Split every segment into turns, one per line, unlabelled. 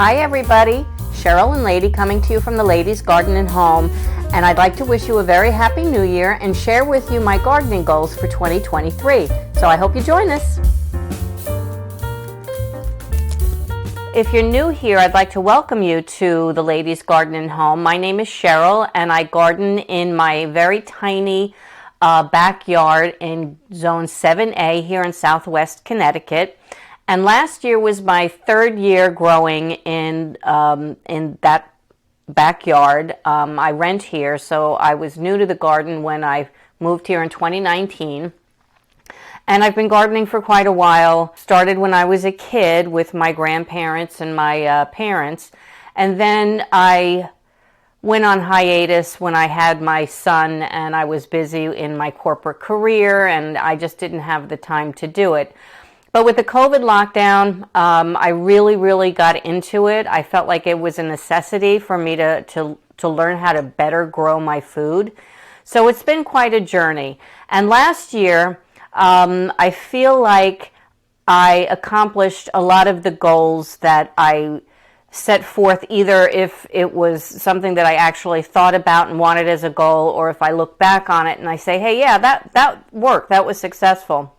Hi everybody, Cheryl and Lady coming to you from the Ladies Garden and Home, and I'd like to wish you a very happy new year and share with you my gardening goals for 2023. So I hope you join us. If you're new here, I'd like to welcome you to the Ladies Garden and Home. My name is Cheryl and I garden in my very tiny backyard in Zone 7A here in Southwest Connecticut. And last year was my third year growing in that backyard. I rent here, so I was new to the garden when I moved here in 2019. And I've been gardening for quite a while. Started when I was a kid with my grandparents and my parents. And then I went on hiatus when I had my son and I was busy in my corporate career and I just didn't have the time to do it. But with the COVID lockdown, I really got into it. I felt like it was a necessity for me to learn how to better grow my food. So it's been quite a journey. And last year, I feel like I accomplished a lot of the goals that I set forth, either if it was something that I actually thought about and wanted as a goal, or if I look back on it and I say, hey, yeah, that worked, that was successful.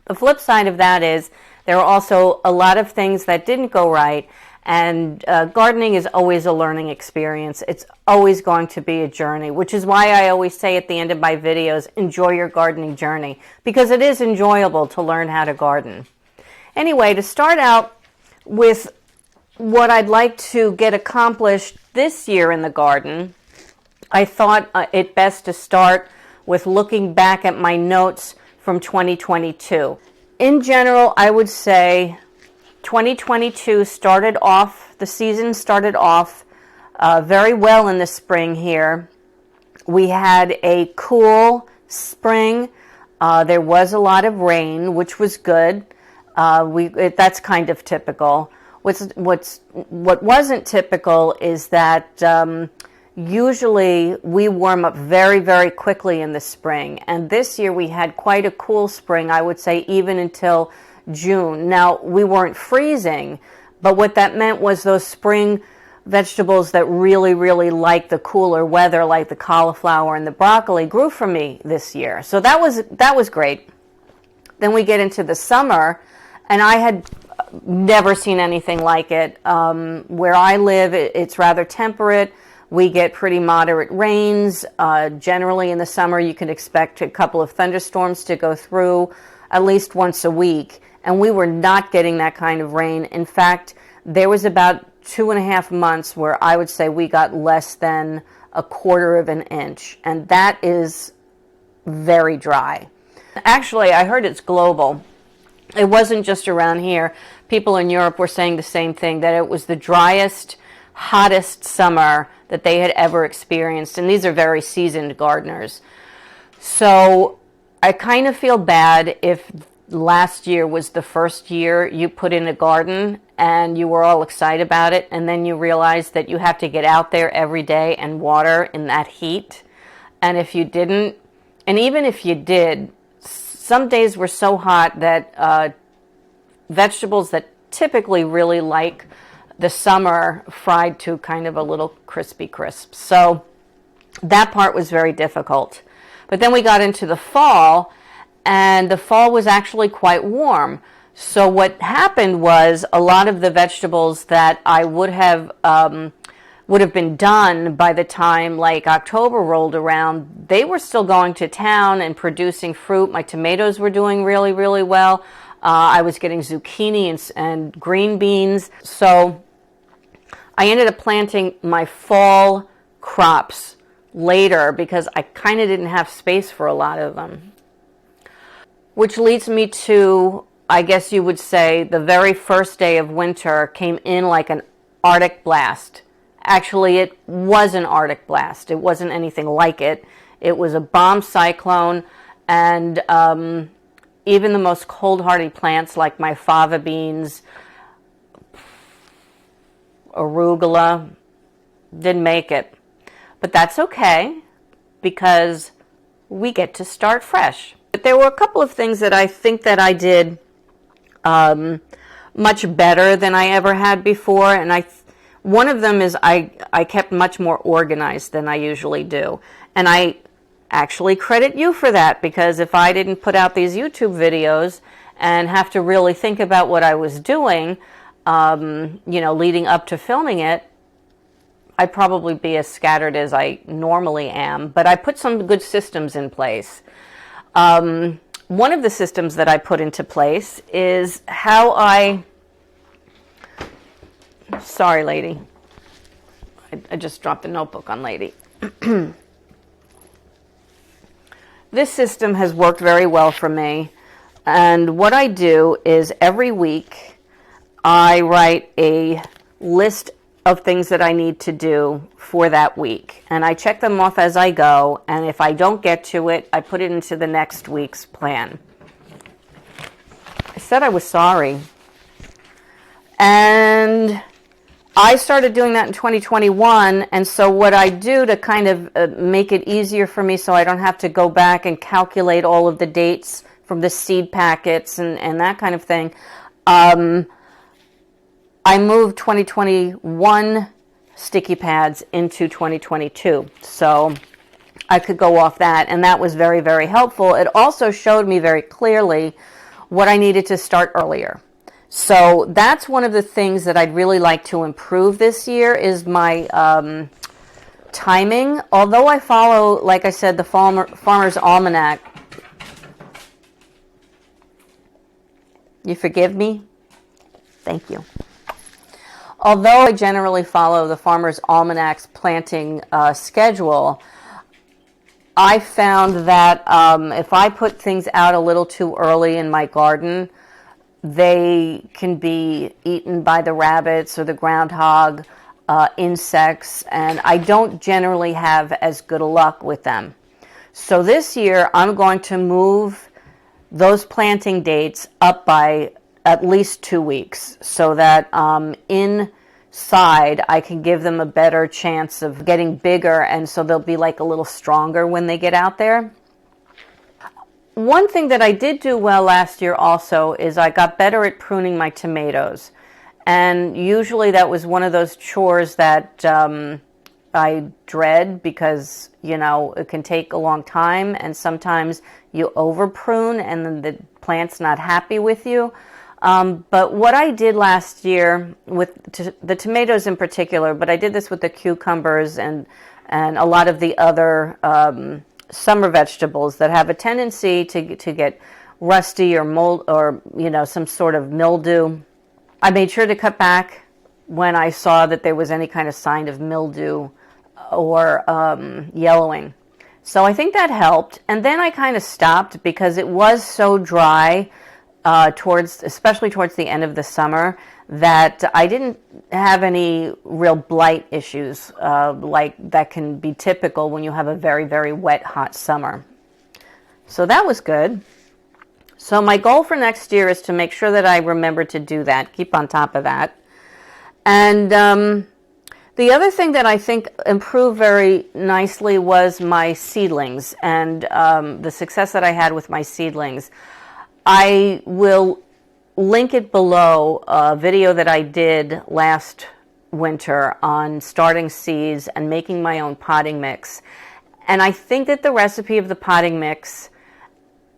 The flip side of that is there are also a lot of things that didn't go right, and gardening is always a learning experience. It's always going to be a journey, which is why I always say at the end of my videos, enjoy your gardening journey, because it is enjoyable to learn how to garden. Anyway, to start out with what I'd like to get accomplished this year in the garden, I thought it best to start with looking back at my notes from 2022. In general, I would say 2022 started off, the season started off very well in the spring here. We had a cool spring. There was a lot of rain, which was good. That's kind of typical. What wasn't typical is that usually we warm up very quickly in the spring, and this year we had quite a cool spring, I would say even until June. Now, we weren't freezing, but what that meant was those spring vegetables that really like the cooler weather, like the cauliflower and the broccoli, grew for me this year. So that was great. Then we get into the summer, and I had never seen anything like it. Where I live, it's rather temperate. We get pretty moderate rains. Generally in the summer, you can expect a couple of thunderstorms to go through at least once a week. And we were not getting that kind of rain. In fact, there was about 2.5 months where I would say we got less than 1/4 of an inch. And that is very dry. Actually, I heard it's global. It wasn't just around here. People in Europe were saying the same thing, that it was the driest, hottest summer that they had ever experienced, and these are very seasoned gardeners. So I kind of feel bad if last year was the first year you put in a garden and you were all excited about it, and then you realize that you have to get out there every day and water in that heat. And if you didn't, and even if you did, some days were so hot that vegetables that typically really like the summer fried to kind of a little crispy crisp. So that part was very difficult. But then we got into the fall, and the fall was actually quite warm. So what happened was a lot of the vegetables that I would have been done by the time like October rolled around, they were still going to town and producing fruit. My tomatoes were doing really well. I was getting zucchini and green beans. So I ended up planting my fall crops later because I kind of didn't have space for a lot of them. Which leads me to, I guess you would say, the very first day of winter came in like an Arctic blast. Actually, it was an Arctic blast. It wasn't anything like it. It was a bomb cyclone, and even the most cold-hardy plants like my fava beans, arugula, didn't make it. But that's okay, because we get to start fresh. But there were a couple of things that I think that I did much better than I ever had before. And one of them is I kept much more organized than I usually do. And I actually credit you for that, because if I didn't put out these YouTube videos and have to really think about what I was doing, leading up to filming it, I'd probably be as scattered as I normally am. But I put some good systems in place. One of the systems that I put into place is how sorry, lady. I just dropped the notebook on lady. This system has worked very well for me. And what I do is every week I write a list of things that I need to do for that week. And I check them off as I go. And if I don't get to it, I put it into the next week's plan. I said I was sorry. And I started doing that in 2021, and so what I do to kind of make it easier for me so I don't have to go back and calculate all of the dates from the seed packets and that kind of thing, I moved 2021 sticky pads into 2022, so I could go off that, and that was very, very helpful. It also showed me very clearly what I needed to start earlier. So that's one of the things that I'd really like to improve this year is my timing. Although I follow, like I said, the Farmer's Almanac. You forgive me? Thank you. Although I generally follow the Farmer's Almanac's planting schedule, I found that if I put things out a little too early in my garden, they can be eaten by the rabbits or the groundhog, insects, and I don't generally have as good a luck with them. So this year, I'm going to move those planting dates up by at least 2 weeks so that inside I can give them a better chance of getting bigger, and so they'll be like a little stronger when they get out there. One thing that I did do well last year also is I got better at pruning my tomatoes. And usually that was one of those chores that I dread because, it can take a long time, and sometimes you over prune and then the plant's not happy with you. But what I did last year with the tomatoes in particular, but I did this with the cucumbers and a lot of the other summer vegetables that have a tendency to get rusty or mold or some sort of mildew. I made sure to cut back when I saw that there was any kind of sign of mildew or yellowing. So I think that helped. And then I kind of stopped because it was so dry especially towards the end of the summer, that I didn't have any real blight issues like that can be typical when you have a very, very wet, hot summer. So that was good. So my goal for next year is to make sure that I remember to do that, keep on top of that. And the other thing that I think improved very nicely was my seedlings and the success that I had with my seedlings. I will link it below a video that I did last winter on starting seeds and making my own potting mix. And I think that the recipe of the potting mix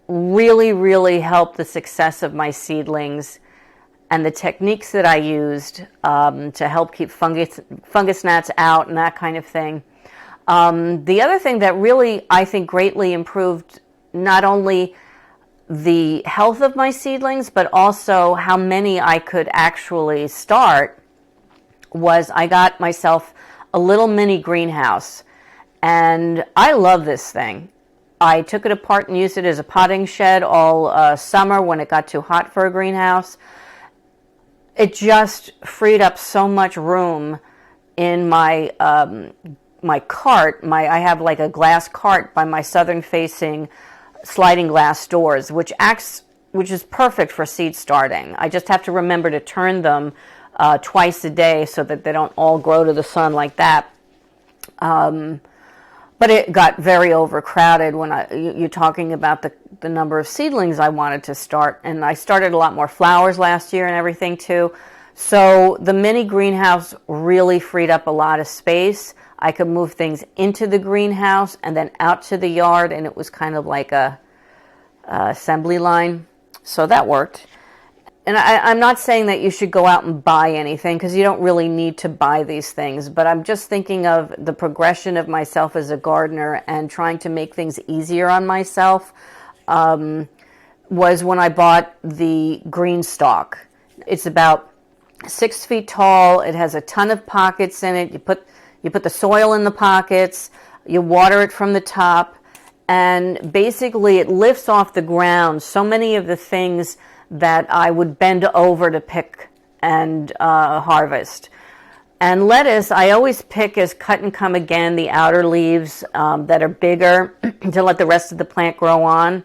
really, really helped the success of my seedlings, and the techniques that I used to help keep fungus gnats out and that kind of thing. The other thing that really, I think, greatly improved not only the health of my seedlings, but also how many I could actually start, was I got myself a little mini greenhouse. And I love this thing. I took it apart and used it as a potting shed all summer when it got too hot for a greenhouse. It just freed up so much room in my my cart. I have like a glass cart by my southern facing sliding glass doors, which is perfect for seed starting. I just have to remember to turn them twice a day so that they don't all grow to the sun like that. But but it got very overcrowded when you're talking about the number of seedlings I wanted to start. And I started a lot more flowers last year and everything too. So the mini greenhouse really freed up a lot of space. I could move things into the greenhouse and then out to the yard, and it was kind of like a assembly line. So that worked. And I'm not saying that you should go out and buy anything, because you don't really need to buy these things. But I'm just thinking of the progression of myself as a gardener and trying to make things easier on myself. Was when I bought the green stalk. It's about 6 feet tall. It has a ton of pockets in it. You put the soil in the pockets. You water it from the top. And basically it lifts off the ground so many of the things that I would bend over to pick and harvest. And lettuce, I always pick as cut and come again, the outer leaves that are bigger to let the rest of the plant grow on.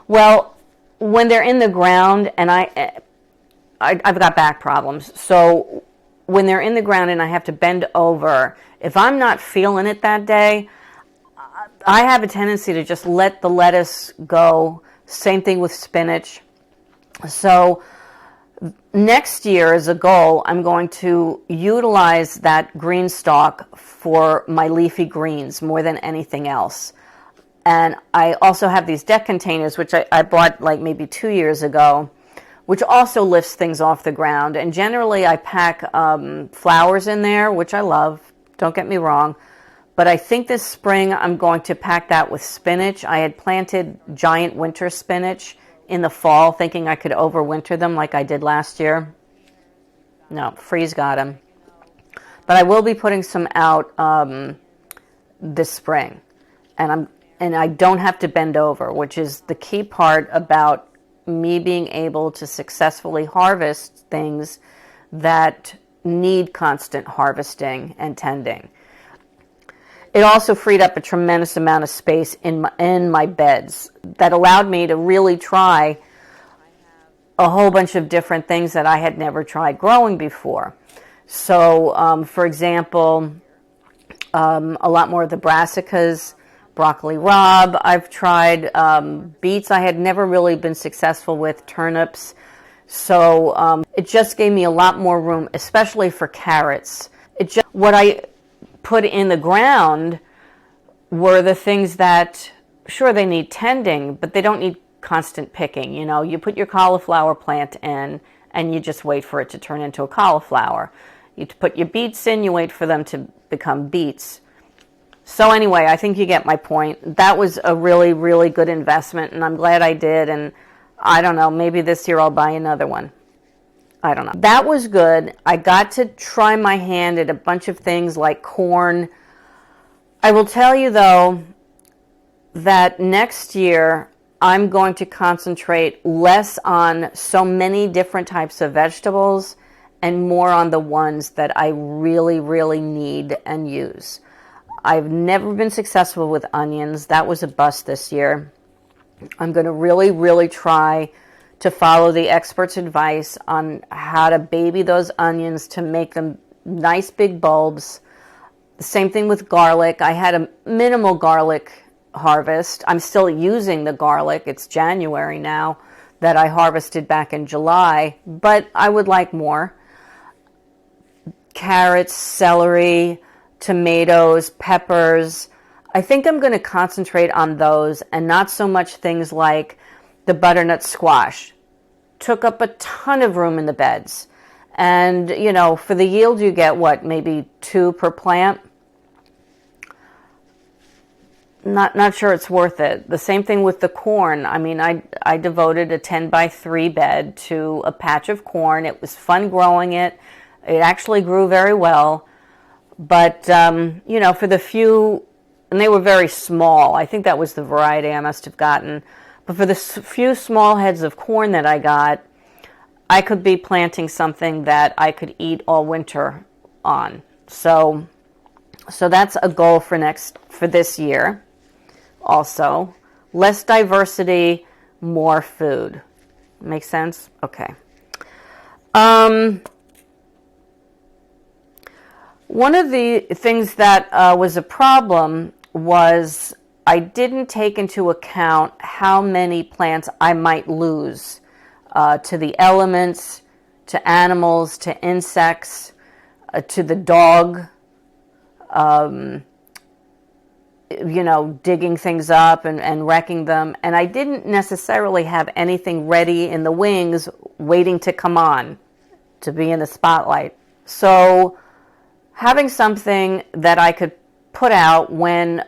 Well, when they're in the ground, and I've got back problems, so when they're in the ground and I have to bend over, if I'm not feeling it that day, I have a tendency to just let the lettuce go. Same thing with spinach. So next year, as a goal, I'm going to utilize that green stalk for my leafy greens more than anything else. And I also have these deck containers, which I bought like maybe 2 years ago, which also lifts things off the ground. And generally I pack flowers in there, which I love, don't get me wrong. But I think this spring I'm going to pack that with spinach. I had planted giant winter spinach in the fall, thinking I could overwinter them like I did last year. No, freeze got them. But I will be putting some out this spring. And I don't have to bend over, which is the key part about me being able to successfully harvest things that need constant harvesting and tending. It also freed up a tremendous amount of space in my beds that allowed me to really try a whole bunch of different things that I had never tried growing before. So, for example, a lot more of the brassicas, broccoli rabe I've tried, beets I had never really been successful with, turnips. So it just gave me a lot more room, especially for carrots. What I put in the ground were the things that, sure, they need tending, but they don't need constant picking. You know, you put your cauliflower plant in and you just wait for it to turn into a cauliflower. You put your beets in, you wait for them to become beets. So anyway, I think you get my point. That was a really, really good investment, and I'm glad I did. And I don't know, maybe this year I'll buy another one. I don't know. That was good. I got to try my hand at a bunch of things like corn. I will tell you, though, that next year I'm going to concentrate less on so many different types of vegetables and more on the ones that I really, really need and use. I've never been successful with onions. That was a bust this year. I'm going to really, really try to follow the experts' advice on how to baby those onions to make them nice big bulbs. The same thing with garlic. I had a minimal garlic harvest. I'm still using the garlic. It's January now that I harvested back in July, but I would like more. Carrots, celery, tomatoes, peppers. I think I'm going to concentrate on those and not so much things like the butternut squash. Took up a ton of room in the beds. And, you know, for the yield you get, what, maybe 2 per plant? Not sure it's worth it. The same thing with the corn. I mean, I devoted a 10 by 3 bed to a patch of corn. It was fun growing it. It actually grew very well. But, you know, for the few, and they were very small. I think that was the variety I must have gotten. But for the few small heads of corn that I got, I could be planting something that I could eat all winter on. So that's a goal for this year. Also, less diversity, more food. Make sense? Okay. One of the things that was a problem was I didn't take into account how many plants I might lose to the elements, to animals, to insects, to the dog, digging things up and wrecking them. And I didn't necessarily have anything ready in the wings waiting to come on, to be in the spotlight. So having something that I could put out when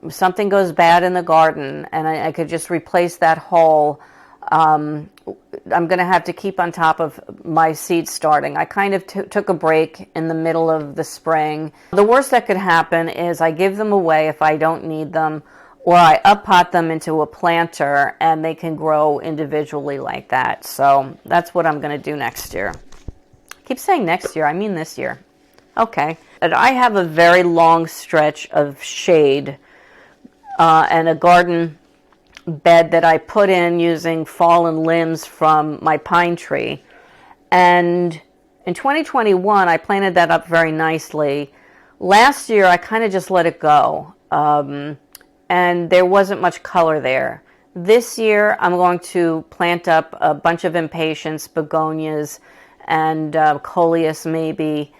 something goes bad in the garden, and I could just replace that hole. I'm going to have to keep on top of my seed starting. I kind of took a break in the middle of the spring. The worst that could happen is I give them away if I don't need them, or I up-pot them into a planter and they can grow individually like that. So that's what I'm going to do next year. I keep saying next year, I mean this year. Okay. And I have a very long stretch of shade and a garden bed that I put in using fallen limbs from my pine tree. And in 2021, I planted that up very nicely. Last year, I kind of just let it go. And there wasn't much color there. This year, I'm going to plant up a bunch of impatiens, begonias, and coleus maybe.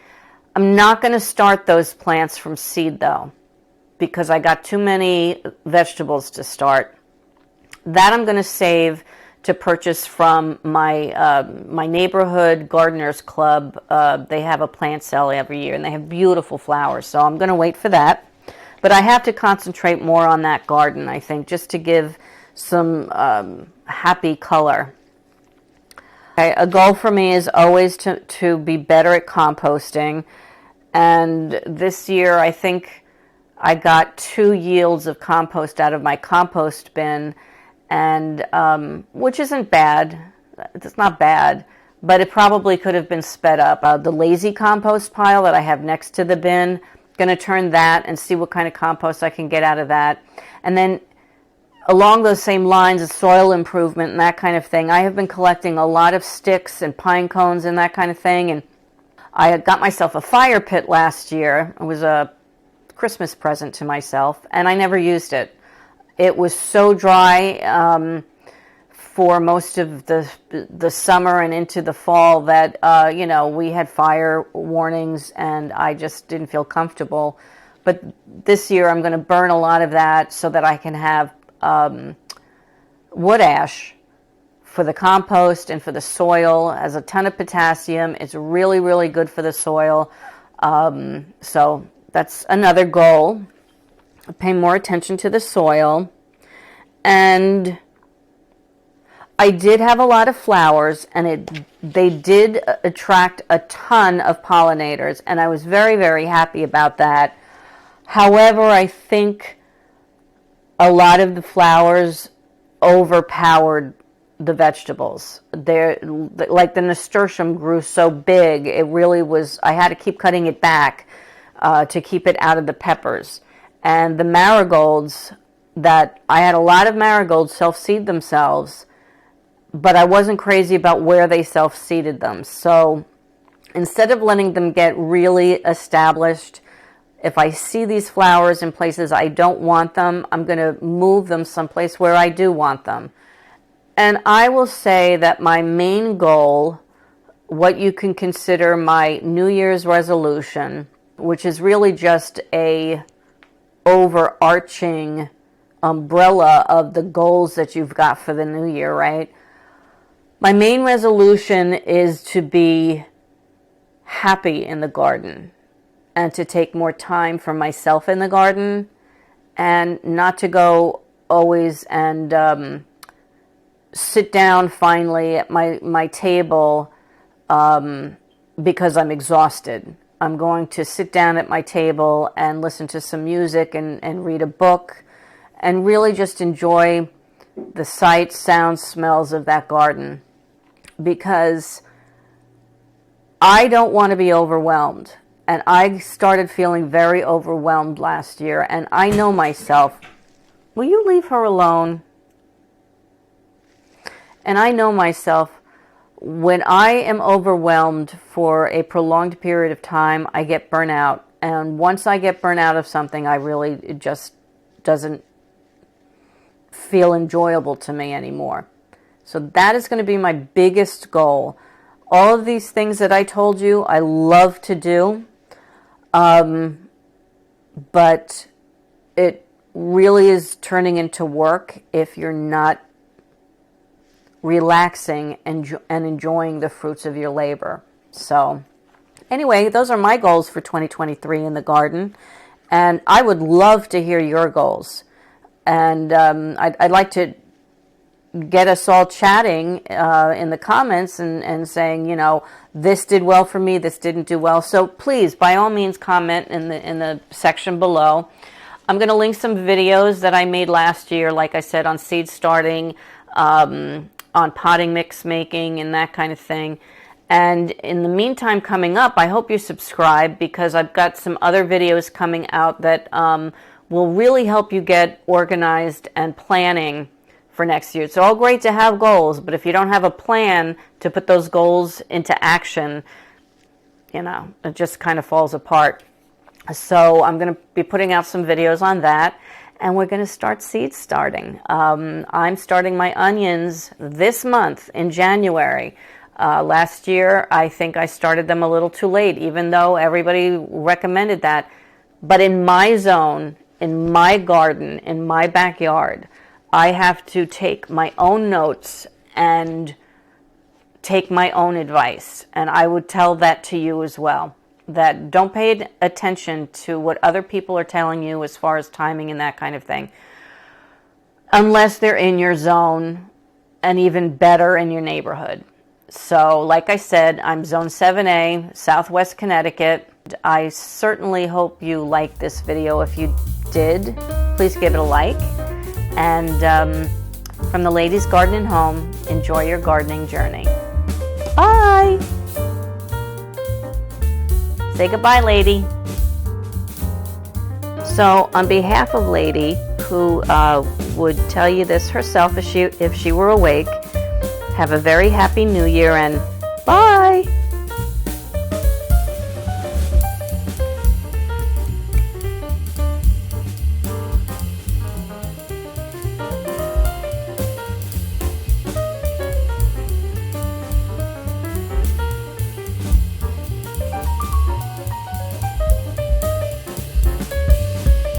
I'm not going to start those plants from seed though, because I got too many vegetables to start. That I'm going to save to purchase from my my neighborhood gardeners club. They have a plant sale every year and they have beautiful flowers, so I'm going to wait for that. But I have to concentrate more on that garden, I think, just to give some happy color. Okay, a goal for me is always to be better at composting. And this year, I think I got 2 yields of compost out of my compost bin, and which isn't bad. It's not bad, but it probably could have been sped up. The lazy compost pile that I have next to the bin, going to turn that and see what kind of compost I can get out of that. And then along those same lines of soil improvement and that kind of thing, I have been collecting a lot of sticks and pine cones and that kind of thing. And I got myself a fire pit last year. It was a Christmas present to myself, and I never used it. It was so dry for most of the summer and into the fall that, we had fire warnings, and I just didn't feel comfortable. But this year I'm going to burn a lot of that so that I can have wood ash for the compost and for the soil. It has a ton of potassium. It's really, really good for the soil. So that's another goal. Pay more attention to the soil. And I did have a lot of flowers, and they did attract a ton of pollinators, and I was very, very happy about that. However, I think a lot of the flowers overpowered the vegetables. They're like the nasturtium grew so big, it really was, I had to keep cutting it back to keep it out of the peppers. And the marigolds, that I had a lot of marigolds self-seed themselves, but I wasn't crazy about where they self-seeded them. So instead of letting them get really established, if I see these flowers in places I don't want them, I'm going to move them someplace where I do want them. And I will say that my main goal, what you can consider my New Year's resolution, which is really just a overarching umbrella of the goals that you've got for the new year, right? My main resolution is to be happy in the garden and to take more time for myself in the garden, and not to go always and sit down finally at my table because I'm exhausted. I'm going to sit down at my table and listen to some music and read a book and really just enjoy the sights, sounds, smells of that garden, because I don't want to be overwhelmed. And I started feeling very overwhelmed last year, and I know myself. Will you leave her alone? And I know myself, when I am overwhelmed for a prolonged period of time, I get burnout And once I get burnt out of something, it just doesn't feel enjoyable to me anymore. So that is going to be my biggest goal. All of these things that I told you, I love to do. But it really is turning into work if you're not relaxing and enjoying the fruits of your labor. So anyway, those are my goals for 2023 in the garden. And I would love to hear your goals. And I'd like to get us all chatting in the comments and saying, you know, this did well for me, this didn't do well. So please, by all means, comment in the section below. I'm going to link some videos that I made last year, like I said, on seed starting, on potting mix making, and that kind of thing. And in the meantime, coming up, I hope you subscribe, because I've got some other videos coming out that will really help you get organized and planning for next year. It's all great to have goals, but if you don't have a plan to put those goals into action, you know, it just kind of falls apart. So I'm going to be putting out some videos on that, and we're going to start seed starting. I'm starting my onions this month in January. Last year, I think I started them a little too late, even though everybody recommended that. But in my zone, in my garden, in my backyard, I have to take my own notes and take my own advice. And I would tell that to you as well, that don't pay attention to what other people are telling you as far as timing and that kind of thing, unless they're in your zone, and even better, in your neighborhood. So like I said, I'm zone 7A, Southwest Connecticut. I certainly hope you liked this video. If you did, please give it a like. And from the Ladies Gardening Home, enjoy your gardening journey. Bye! Say goodbye, Lady. So on behalf of Lady, who would tell you this herself if she were awake, have a very happy new year, and bye!